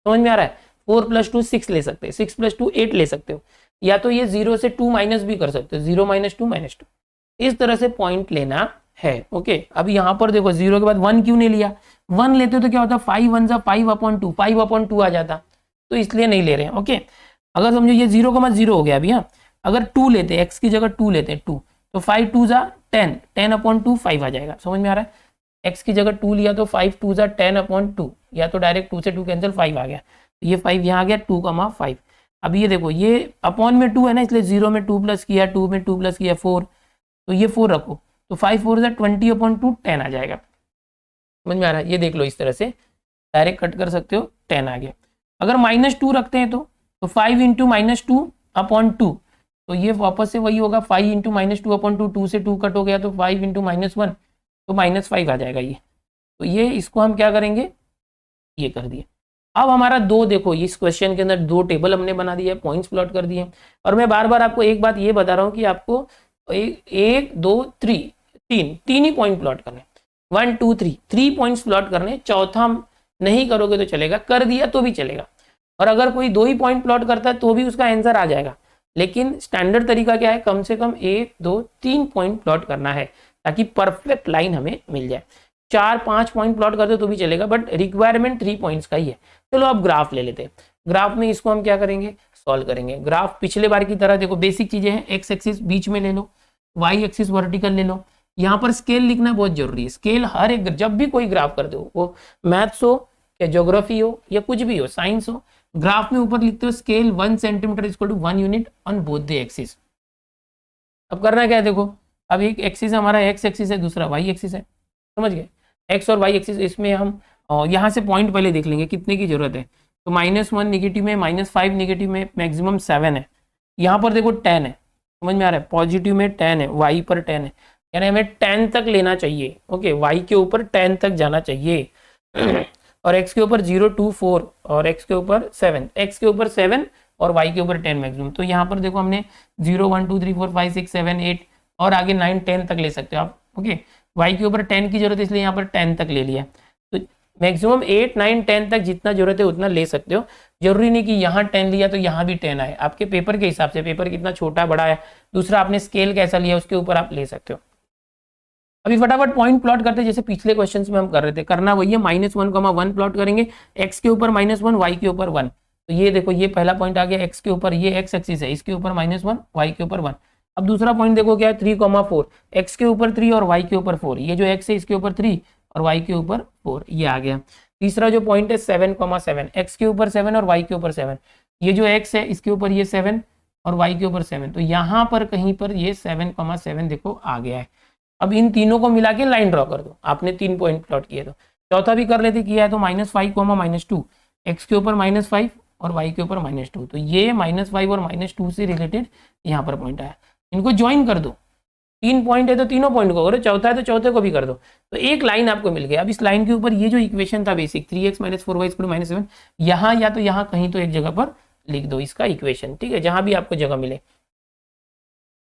A: समझ में आ रहा है? 4 प्लस 2 6 ले सकते हैं, 6 प्लस 2 8 ले सकते हो, या तो ये 0 से 2 माइनस भी कर सकते हो, 0 माइनस 2 माइनस 2, इस तरह से पॉइंट लेना है। ओके, अब यहाँ पर देखो 0 के बाद 1 क्यों नहीं लिया, 1 लेते हो तो क्या होता, 5 1 5 अपॉन 2, 5 अपॉन 2 आ जाता, तो इसलिए नहीं ले रहे हैं। ओके, अगर समझो ये 0 का मत 0 हो गया अभी। हाँ, अगर 2 लेते हैं, x की जगह 2 लेते हैं, 2, तो 5 2 जा 10, 10 अपॉन 2 5 आ जाएगा। समझ में आ रहा है? x की जगह 2 लिया तो 5 2 ज़ा 10/2, या तो डायरेक्ट 2 से 2 कैंसिल 5 आ गया, तो ये 5 यहाँ आ गया 2,5। अब ये देखो ये अपॉन में 2 है ना, इसलिए 0 में 2 प्लस किया, 2 में 2 प्लस किया 4, तो ये 4 रखो, तो 5 4 ज़ा 20/2 10 आ जाएगा। समझ में आ रहा है? ये देख लो, इस तरह से डायरेक्ट कट कर सकते हो, 10 आ गया। अगर -2 रखते हैं तो 5 इंटू -2/2, तो ये वापस से वही होगा 5 इंटू -2/2, 2 से 2 कट हो गया तो 5 इंटू -1, तो -5 आ जाएगा ये। तो ये इसको हम क्या करेंगे, ये कर दिए। अब हमारा दो, देखो इस क्वेश्चन के अंदर दो टेबल हमने बना दिया, पॉइंट्स प्लॉट कर दिए। और मैं बार बार आपको एक बात ये बता रहा हूँ कि आपको 1 2 3 ही पॉइंट प्लॉट करने, 1 2 3 पॉइंट्स प्लॉट करने। चौथा नहीं करोगे तो चलेगा, कर दिया तो भी चलेगा। और अगर कोई 2 ही पॉइंट प्लॉट करता है तो भी उसका आंसर आ जाएगा, लेकिन स्टैंडर्ड तरीका क्या है, कम से कम 1 2 3 पॉइंट प्लॉट करना है, ताकि परफेक्ट लाइन हमें मिल जाए। 4 5 पॉइंट प्लॉट करते तो भी चलेगा, बट रिक्वायरमेंट 3 पॉइंट्स का ही है। चलो अब ग्राफ ले लेते हैं। ग्राफ में इसको हम क्या करेंगे, सॉल्व करेंगे। ग्राफ पिछले बार की तरह देखो बेसिक चीजें हैं, एक्स एक्सिस बीच में ले लो, वाई एक्सिस वर्टिकल ले लो। यहाँ पर स्केल लिखना बहुत जरूरी है। स्केल हर एक, जब भी कोई ग्राफ करते हो, वो मैथ्स हो या ज्योग्राफी हो या कुछ भी हो, साइंस हो, ग्राफ में ऊपर लिखते हो scale 1 centimetre equal to 1 unit on both the axis. अब करना क्या है, देखो अब एक एक्सिस हमारा एक्स एक्सिस है, दूसरा वाई एक्सिस है, समझ गए, एक्स और वाई एक्सिस। इसमें हम यहाँ से पॉइंट पहले देख लेंगे कितने की जरूरत है। तो -1 नेगेटिव में, -5 नेगेटिव में, मैक्सिमम 7 है। यहाँ पर देखो 10 है, समझ में आ रहा है, पॉजिटिव में 10 है, वाई पर 10 है, यानी हमें 10 तक लेना चाहिए। ओके, वाई के ऊपर 10 तक जाना चाहिए और एक्स के ऊपर 0 2 4 और एक्स के ऊपर 7, एक्स के ऊपर 7 और वाई के ऊपर 10 मैक्सिमम। तो यहाँ पर देखो हमने 0 1 2 3 4 5 6 7 8 और आगे 9 10 तक ले सकते हो आप। ओके, वाई के ऊपर 10 की जरूरत है, इसलिए यहाँ पर 10 तक ले लिया। तो मैक्सिमम 8 9 10 तक जितना जरूरत है उतना ले सकते हो। जरूरी नहीं कि यहाँ 10 लिया तो यहाँ भी 10 आए, आपके पेपर के हिसाब से, पेपर कितना छोटा बड़ा है, दूसरा आपने स्केल कैसा लिया उसके ऊपर आप ले सकते हो। अभी फटाफट पॉइंट प्लॉट करते हैं, जैसे पिछले क्वेश्चंस में हम कर रहे थे। करना वही है, -1,1 प्लॉट करेंगे, एक्स के ऊपर -1 वाई के ऊपर 1। तो ये देखो ये पहला पॉइंट आ गया एक्स के ऊपर, ये एक्स एक्सिस है, इसके ऊपर -1 वाई के ऊपर 1। अब दूसरा पॉइंट देखो क्या है, 3,4, एक्स के ऊपर 3 और वाई के ऊपर 4। ये जो एक्स है इसके ऊपर 3 और वाई के ऊपर 4, ये आ गया। तीसरा जो पॉइंट है 7,7, एक्स के ऊपर 7 और वाई के ऊपर 7। ये जो एक्स है इसके ऊपर ये 7 और वाई के ऊपर 7, तो यहाँ पर कहीं पर ये 7,7 देखो आ गया है। अब इन तीनों को मिला के लाइन ड्रॉ कर दो, आपने 3 पॉइंट प्लॉट किए। तो चौथा भी कर लेते, किया है तो -5, -2, एक्स के ऊपर -5 और वाई के ऊपर -2। तो ये -5 और -2 से रिलेटेड यहाँ पर पॉइंट आया, इनको ज्वाइन कर दो। 3 पॉइंट है तो तीनों पॉइंट को करो, चौथा है तो चौथे को भी कर दो, तो एक लाइन आपको मिल गया। अब इस लाइन के ऊपर ये जो इक्वेशन था बेसिक 3x - 4y = -7, यहाँ या तो यहाँ कहीं तो एक जगह पर लिख दो इसका इक्वेशन, ठीक है, जहां भी आपको जगह मिले।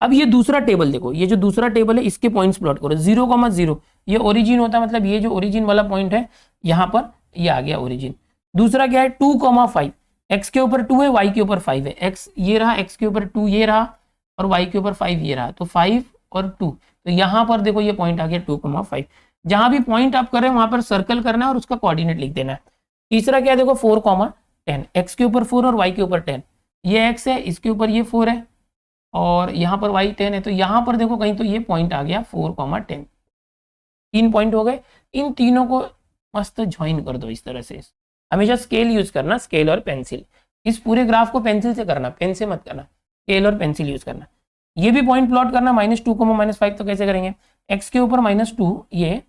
A: अब ये दूसरा टेबल देखो, ये जो दूसरा टेबल है इसके पॉइंट्स प्लॉट करो। 0,0 ये ओरिजिन होता है, मतलब ये जो ओरिजिन वाला पॉइंट है यहाँ पर ये आ गया ओरिजिन। दूसरा क्या है 2,5, एक्स के ऊपर 2 है, वाई के ऊपर 5 है। एक्स ये रहा, एक्स के ऊपर 2 ये रहा और वाई के ऊपर 5 ये रहा, तो 5 और 2। तो यहाँ पर देखो ये पॉइंट आ गया 2,5। जहां भी पॉइंट आप कर रहे हैं वहां पर सर्कल करना है और उसका कोऑर्डिनेट लिख देना है। तीसरा क्या है देखो 4,10, एक्स के ऊपर 4 और वाई के ऊपर 10। ये एक्स है, इसके ऊपर ये 4 है और यहाँ पर वाई 10 है, तो यहाँ पर देखो कहीं तो ये पॉइंट आ गया 4,10। 3 पॉइंट हो गए, इन तीनों को मस्त ज्वाइन कर दो इस तरह से। हमेशा स्केल यूज करना, स्केल और पेंसिल। इस पूरे ग्राफ को पेंसिल से करना, पेन से मत करना, स्केल और पेंसिल यूज करना। ये भी पॉइंट प्लॉट करना, -2, -5। तो कैसे करेंगे, एक्स के ऊपर -2 ये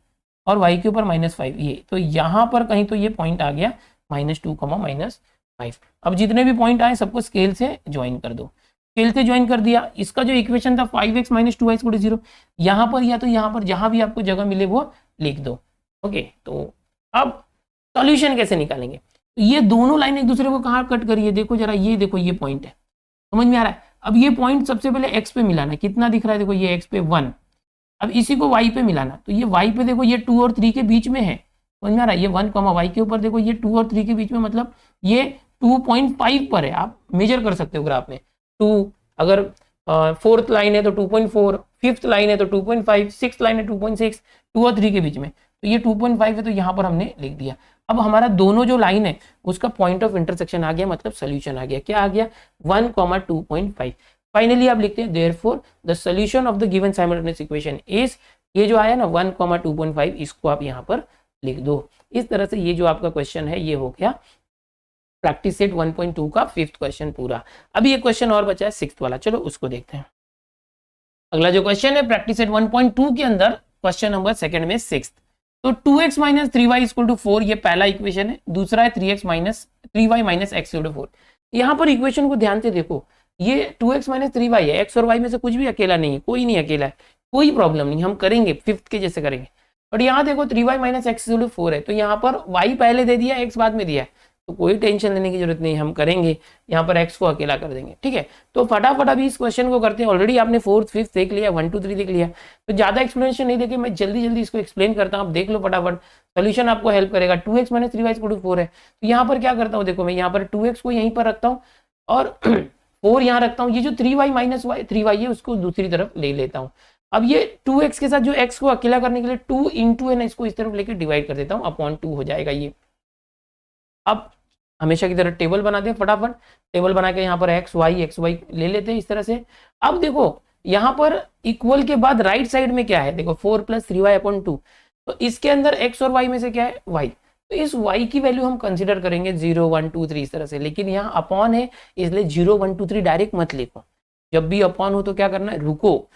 A: और वाई के ऊपर -5 ये, तो यहाँ पर कहीं तो ये पॉइंट आ गया -2, -5। अब जितने भी पॉइंट आए सबको स्केल से ज्वाइन कर दो। स्केल से ज्वाइन कर दिया, इसका जो इक्वेशन था 5x - 2y = 0, यहाँ पर या तो यहाँ पर जहां भी आपको जगह मिले वो लिख दो। ओके, तो अब सॉल्यूशन कैसे निकालेंगे, तो ये दोनों लाइन एक दूसरे को कहाँ कट करिए, देखो जरा, ये देखो ये पॉइंट है, समझ में आ रहा है। अब ये पॉइंट सबसे पहले x पे मिलाना, कितना दिख रहा है देखो, ये x पे 1। अब इसी को y पे मिलाना, तो ये y पे देखो ये 2 और 3 के बीच में है, समझ में आ रहा है। ये 1, y के ऊपर देखो ये 2 और 3 के बीच में, मतलब ये 2.5 पर है। आप मेजर कर सकते हो ग्राफ में, 2, अगर 4th लाइन है तो 2.4, 5th लाइन है तो 2.5, 6th लाइन है 2.6, 2 और 3 के बीच में, तो ये 2.5 है, तो यहाँ पर हमने लिख दिया। अब हमारा दोनों जो लाइन है उसका पॉइंट ऑफ इंटरसेक्शन आ गया, मतलब सोल्यूशन आ गया। क्या आ गया, 1, 2.5। फाइनली आप लिखते हैं therefore the solution of the given simultaneous equation is ये जो आया ना 1,2.5 इसको आप यहाँ पर लिख दो। इस तरह से ये जो आपका क्वेश्चन है ये हो गया प्रैक्टिस सेट 1.2 का 5th क्वेश्चन पूरा। अभी एक क्वेश्चन और बचा है 6th वाला, चलो उसको देखते हैं। अगला जो क्वेश्चन है प्रैक्टिस सेट 1.2 के अंदर क्वेश्चन नंबर 2 में 6th। तो 2x minus 3y equal to 4 ये पहला इक्वेशन है। दूसरा है 3y minus x equal to 4। यहाँ पर इक्वेशन को ध्यान से देखो, ये 2x माइनस 3y है, x और y में से कुछ भी अकेला नहीं है, कोई नहीं अकेला है, कोई प्रॉब्लम नहीं, हम करेंगे 5th के जैसे करेंगे। बट यहाँ देखो 3y minus x equal to 4 है, तो यहाँ पर y पहले दे दिया, x बाद में दिया है, तो कोई टेंशन लेने की जरूरत नहीं, हम करेंगे यहाँ पर x को अकेला कर देंगे। ठीक है, तो फटाफट अभी इस क्वेश्चन को करते हैं। ऑलरेडी आपने 4th 5th देख लिया, 1 2 3 देख लिया, तो ज्यादा एक्सप्लेनेशन नहीं देखे, मैं जल्दी जल्दी इसको एक्सप्लेन करता हूँ, आप देख लो फटाफट, सोल्यूशन आपको हेल्प करेगा। 2x minus 3y equal to 4 है, तो यहाँ पर क्या करता हूँ, देखो मैं यहाँ पर 2x को यहीं पर रखता हूँ और 4 यहाँ रखता हूँ, ये जो 3y माइनस 3y है उसको दूसरी तरफ ले लेता हूँ। अब ये 2x के साथ जो x को अकेला करने के लिए 2 इंटू है ना, इसको इस तरफ लेकर डिवाइड कर देता हूँ, अपॉन 2 हो जाएगा ये। अब हमेशा की तरह टेबल बनाते हैं, फटाफट टेबल बना के यहाँ पर एक्स वाई ले लेते हैं इस तरह से। अब देखो यहाँ पर इक्वल के बाद राइट साइड में क्या है, देखो 4 प्लस 3y अपॉन 2, तो इसके अंदर x और y में से क्या है y, तो इस y की वैल्यू हम कंसीडर करेंगे 0 1 2 3 इस तरह से। लेकिन यहाँ अपॉन है इसलिए 0 1 2 3 डायरेक्ट मत लिखो, जब भी अपॉन हो तो क्या करना है, रुको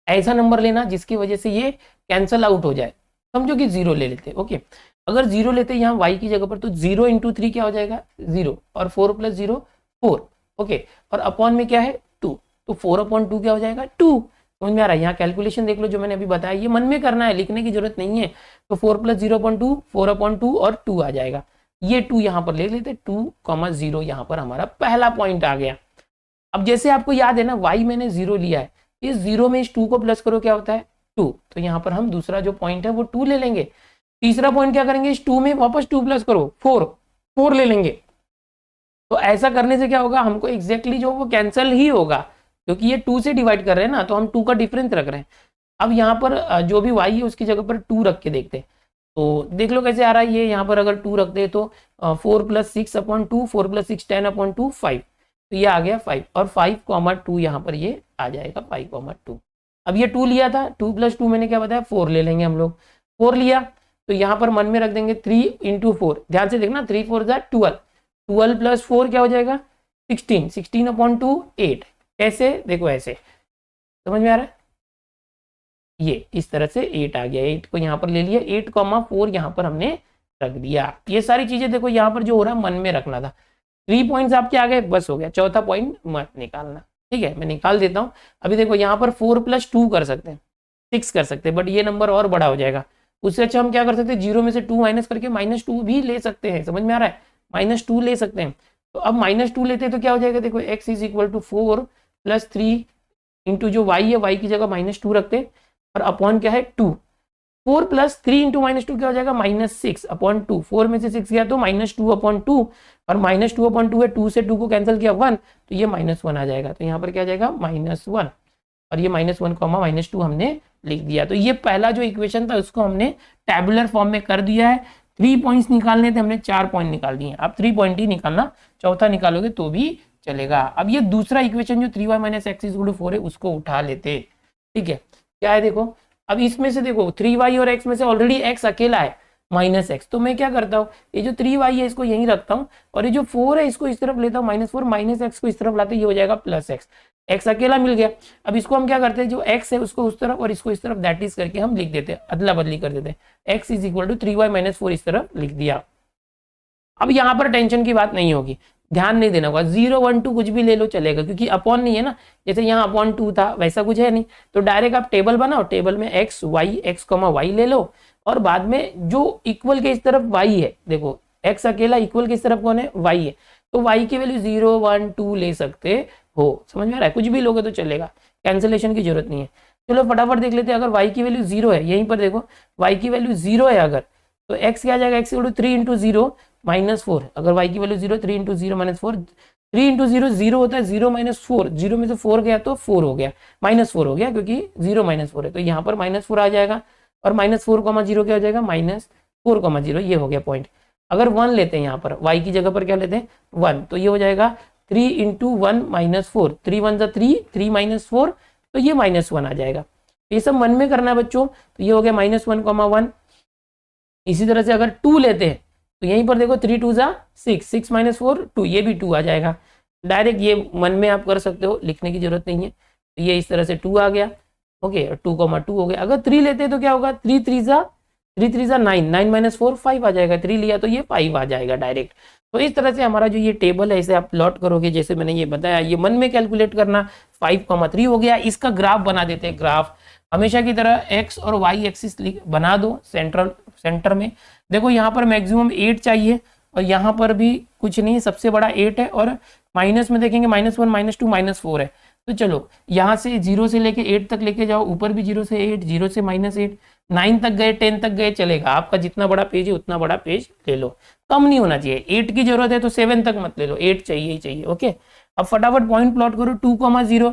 A: ऐसा नंबर लेना जिसकी वजह से ये कैंसल आउट हो जाए। समझो कि 0 ले लेते, ओके, अगर 0 लेते यहाँ y की जगह पर, तो 0 इंटू 3 क्या हो जाएगा 0, और 4 प्लस 0 4, ओके, और अपॉन में क्या है 2, तो 4 अपॉन 2 क्या हो जाएगा 2। समझ में आ रहा है, यहाँ कैलकुलेशन देख लो जो मैंने अभी बताया, ये मन में करना है, लिखने की जरूरत नहीं है। तो 4 प्लस 0 अपॉन 2 4 अपॉन 2 और 2 आ जाएगा, ये 2 यहाँ पर ले लेते, 2,0 यहाँ पर हमारा पहला पॉइंट आ गया। अब जैसे आपको याद है ना, y मैंने 0 लिया है, इस 0 में इस 2 को प्लस करो क्या होता है 2, तो यहाँ पर हम दूसरा जो पॉइंट है वो 2 ले लेंगे। तीसरा पॉइंट क्या करेंगे, इस 2 में वापस 2 प्लस करो 4 ले लेंगे। तो ऐसा करने से क्या होगा, हमको एग्जैक्टली जो वो कैंसिल ही होगा, क्योंकि ये 2 से डिवाइड कर रहे हैं ना, तो हम 2 का डिफरेंस रख रहे हैं। अब यहाँ पर जो भी y है उसकी जगह पर 2 रख के देखते हैं, तो देख लो कैसे आ रहा है ये। यहाँ पर अगर 2 रखते हैं तो 4 प्लस 6 अपॉन 2, 4 प्लस 6 10 अपॉन 2 5, तो ये आ गया 5, और 5,2 यहाँ पर ये आ जाएगा 5,2। अब ये 2 लिया था, 2 प्लस 2 मैंने क्या बताया 4 ले लेंगे हम लोग, 4 लिया तो यहाँ पर मन में रख देंगे 3 इंटू 4, ध्यान से देखना 3 4 12, 12 प्लस 4 क्या हो जाएगा 16, 16 अपॉन 2 8, ऐसे देखो ऐसे, समझ में आ रहा है, ये इस तरह से 8 आ गया, 8 को यहाँ पर ले लिया, 8,4 यहाँ पर हमने रख दिया। ये सारी चीजें देखो यहाँ पर जो हो रहा है मन में रखना था। 3 पॉइंट्स आपके आ गए, बस हो गया, चौथा पॉइंट मत निकालना। ठीक है, मैं निकाल देता हूँ। अभी देखो यहाँ पर 4 प्लस 2 कर सकते हैं, 6 कर सकते हैं, बट ये नंबर और बड़ा हो जाएगा। उससे अच्छा हम क्या कर सकते हैं, 0 में से 2 माइनस करके -2 भी ले सकते हैं, समझ में आ रहा है, -2 ले सकते हैं। तो अब -2 लेते हैं तो क्या हो जाएगा, देखो x is equal to 4 plus 3 into जो y है, y की जगह -2 रखते हैं, और अपॉन क्या है 2, 4 प्लस 3 इंटू -2 क्या हो जाएगा -6 अपॉन 2, 4 में से 6 गया तो -2 अपॉन 2, और -2 अपॉन 2 है, 2 से 2 को कैंसिल किया 1, तो ये -1 आ जाएगा, तो यहाँ पर क्या आ जाएगा -1, और ये -1 -2 हमने लिख दिया। तो ये पहला जो इक्वेशन था उसको हमने टैबुलर फॉर्म में कर दिया है। 3 पॉइंट्स निकालने थे, हमने 4 पॉइंट निकाल दिए। आप 3 पॉइंट ही निकालना, चौथा निकालोगे तो भी चलेगा। अब ये दूसरा इक्वेशन जो 3y minus x is equal to 4 है उसको उठा लेते। ठीक है, क्या है देखो, अब इसमें से देखो 3y और x में से ऑलरेडी x अकेला है -x, तो मैं क्या करता हूँ, ये जो 3y है इसको यहीं रखता हूँ, और ये जो 4 है इसको इस तरफ लेता हूँ -4, -x को इस तरफ लाते, ये हो जाएगा +x, x अकेला मिल गया। अब इसको हम क्या करते हैं, जो x है उसको उस तरफ और इसको इस तरफ दैट इज करके हम लिख देते हैं, अदला बदली कर देते हैं, x is equal to 3y minus 4 इस तरफ लिख दिया। अब यहाँ पर टेंशन की बात नहीं होगी, ध्यान नहीं देना होगा, 0 1 2 कुछ भी ले लो चलेगा, क्योंकि अपॉन नहीं है ना, जैसे यहाँ अपॉन 2 था वैसा कुछ है नहीं, तो डायरेक्ट आप टेबल बनाओ, टेबल में x y ले लो, और बाद में जो इक्वल के इस तरफ y है, देखो x अकेला, इक्वल के इस तरफ कौन है y है, तो y की वैल्यू 0 1 2 ले सकते हो, समझ में आ रहा है, कुछ भी लोगे तो चलेगा, कैंसिलेशन की जरूरत नहीं है। चलो फटाफट देख लेते हैं, अगर y की वैल्यू 0 है, यहीं पर देखो y की वैल्यू 0 है अगर, तो x क्या आ जाएगा, x इक्वल टू 3 इंटू 0 -4, अगर y की वैल्यू 0, 3 इंटू 0 -4, 3 इंटू 0 0 होता है, 0 -4, 0 में से 4 गया तो 4 हो गया, -4 हो गया, क्योंकि 0 -4 है, तो यहाँ पर -4 आ जाएगा, और -4,0 क्या हो जाएगा, -4,0, ये हो गया पॉइंट। अगर 1 लेते हैं यहाँ पर, y की जगह पर क्या लेते हैं 1, तो ये हो जाएगा 3 इंटू 1 -4, 3 1 3 3 -4, तो ये -1 आ जाएगा। ये सब मन में करना है बच्चों। तो ये हो गया -1,1। इसी तरह से अगर 2 लेते हैं तो यहीं पर देखो 3 2 जा 6, 6 - 4 2, ये भी 2 आ जाएगा। डायरेक्ट ये मन में आप कर सकते हो, लिखने की जरूरत नहीं है। तो ये इस तरह से 2 आ गया। ओके, 2,2 हो गया। अगर 3 लेते हैं तो क्या होगा, 3 3 जा 9, 9 - 4 5 आ जाएगा। 3 लिया तो ये 5 आ जाएगा डायरेक्ट। तो इस तरह से हमारा जो ये टेबल है इसे आप प्लॉट करोगे, जैसे मैंने ये बताया, ये मन में कैलकुलेट करना। 5,3 हो गया। इसका ग्राफ बना देते हैं। ग्राफ हमेशा की तरह एक्स और वाई एक्सिस बना दो सेंटर में। देखो यहाँ पर मैक्सिमम 8 चाहिए और यहाँ पर भी कुछ नहीं, सबसे बड़ा 8 है। और माइनस में देखेंगे -1 -2 -4 है। तो चलो यहाँ से 0 से लेके 8 तक लेके जाओ, ऊपर भी 0 से 8, 0 से -8, 9 तक गए, 10 तक गए, चलेगा। आपका जितना बड़ा पेज है उतना बड़ा पेज ले लो, कम नहीं होना चाहिए। 8 की जरूरत है तो 7 तक मत ले लो, 8 चाहिए ही चाहिए। ओके, अब फटाफट पॉइंट प्लॉट करो। 2,0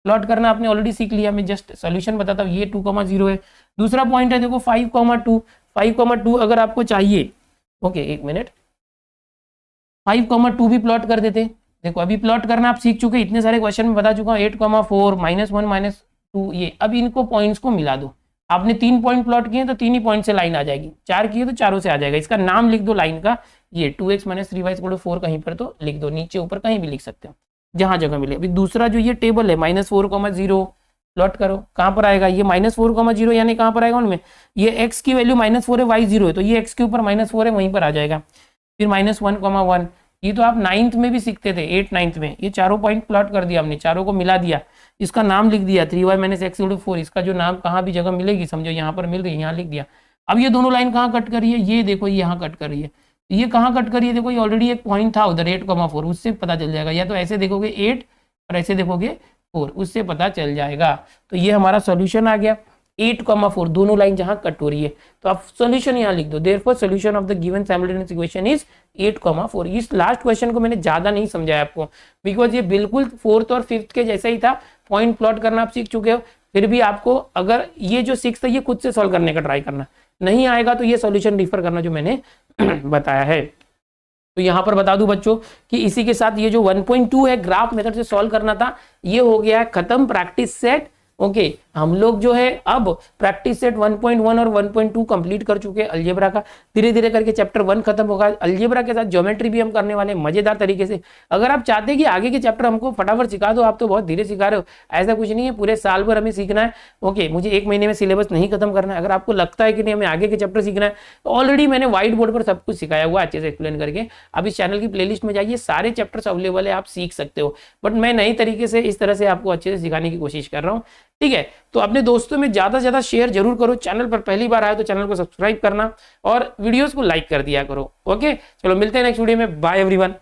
A: प्लॉट करना आपने ऑलरेडी सीख लिया, मैं जस्ट सोल्यूशन बताता हूँ। ये 2,0 है। दूसरा पॉइंट है देखो 5,2। 5,2 अगर आपको चाहिए, ओके एक मिनट, 5,2 भी प्लॉट कर देते। देखो अभी प्लॉट करना आप सीख चुके, इतने सारे क्वेश्चन में बता चुका हूँ। 8,4 -1 -2 ये। अब इनको पॉइंट्स को मिला दो। आपने 3 पॉइंट प्लॉट किए तो 3 ही पॉइंट से लाइन आ जाएगी, 4 किए तो चारों से आ जाएगा। इसका नाम लिख दो लाइन का, ये 2x - 3y = 4 कहीं पर तो लिख दो, नीचे ऊपर कहीं भी लिख सकते हो, जहां जगह मिले। अभी दूसरा जो ये टेबल है -4,0 प्लॉट करो, कहाँ पर आएगा ये -4,0 यानी कहाँ पर आएगा उनमें, ये x की वैल्यू -4 है, y 0 है, तो ये x के ऊपर -4 है, वहीं पर आ जाएगा। फिर -1,1 ये तो आप 9th में भी सीखते थे, 8 9th में। ये चारों पॉइंट प्लॉट कर दिया हमने, चारों को मिला दिया, इसका नाम लिख दिया 3y - x = 4। इसका जो नाम कहाँ भी जगह मिलेगी, समझो यहाँ पर मिल रही है, यहाँ लिख दिया। अब ये दोनों लाइन कहाँ कट कर रही है, ये देखो यहाँ कट कर रही है। ये कहाँ कट कर रही है, देखो ये ऑलरेडी एक पॉइंट था उधर 8,4, उससे पता चल जाएगा। या तो ऐसे देखोगे 8 और ऐसे देखोगे 4, उससे पता चल जाएगा। तो ये हमारा सॉल्यूशन आ गया। 8,4 दोनों लाइन जहां कट हो रही है, तो आप सॉल्यूशन यहां लिख दो। Therefore solution of the given simultaneous equation is 8,4। इस लास्ट क्वेश्चन को मैंने ज्यादा नहीं समझाया आपको, बिकॉज ये बिल्कुल 4th और 5th के जैसा ही था। पॉइंट प्लॉट करना आप सीख चुके हो। फिर भी आपको अगर ये जो 6th है ये खुद से सॉल्व करने का ट्राई करना, नहीं आएगा तो ये सॉल्यूशन रिफर करना जो मैंने बताया है। तो यहाँ पर बता दूं बच्चों कि इसी के साथ ये जो 1.2 है ग्राफ मेथड से सॉल्व करना था, ये हो गया खत्म प्रैक्टिस सेट। ओके, हम लोग जो है अब प्रैक्टिस सेट 1.1 और 1.2 कंप्लीट कर चुके हैं अलजेब्रा का। धीरे धीरे करके चैप्टर 1 खत्म होगा। अलजेब्रा के साथ ज्योमेट्री भी हम करने वाले हैं मजेदार तरीके से। अगर आप चाहते हैं कि आगे के चैप्टर हमको फटाफट सिखा दो, आप तो बहुत धीरे सिखा रहे हो, ऐसा कुछ नहीं है, पूरे साल भर हमें सीखना है। ओके, मुझे 1 महीने में सिलेबस नहीं खत्म करना है। अगर आपको लगता है कि नहीं हमें आगे के चैप्टर सीखना है, तो ऑलरेडी मैंने व्हाइट बोर्ड पर सब कुछ सिखाया हुआ अच्छे से एक्सप्लेन करके। अब इस चैनल की प्लेलिस्ट में जाइए, सारे चैप्टर्स अवेलेबल है, आप सीख सकते हो। बट मैं नई तरीके से इस तरह से आपको अच्छे से सिखाने की कोशिश कर रहा हूँ, ठीक है। तो अपने दोस्तों में ज्यादा से ज्यादा शेयर जरूर करो। चैनल पर पहली बार आए तो चैनल को सब्सक्राइब करना और वीडियोस को लाइक कर दिया करो। ओके, चलो मिलते हैं नेक्स्ट वीडियो में। Bye everyone.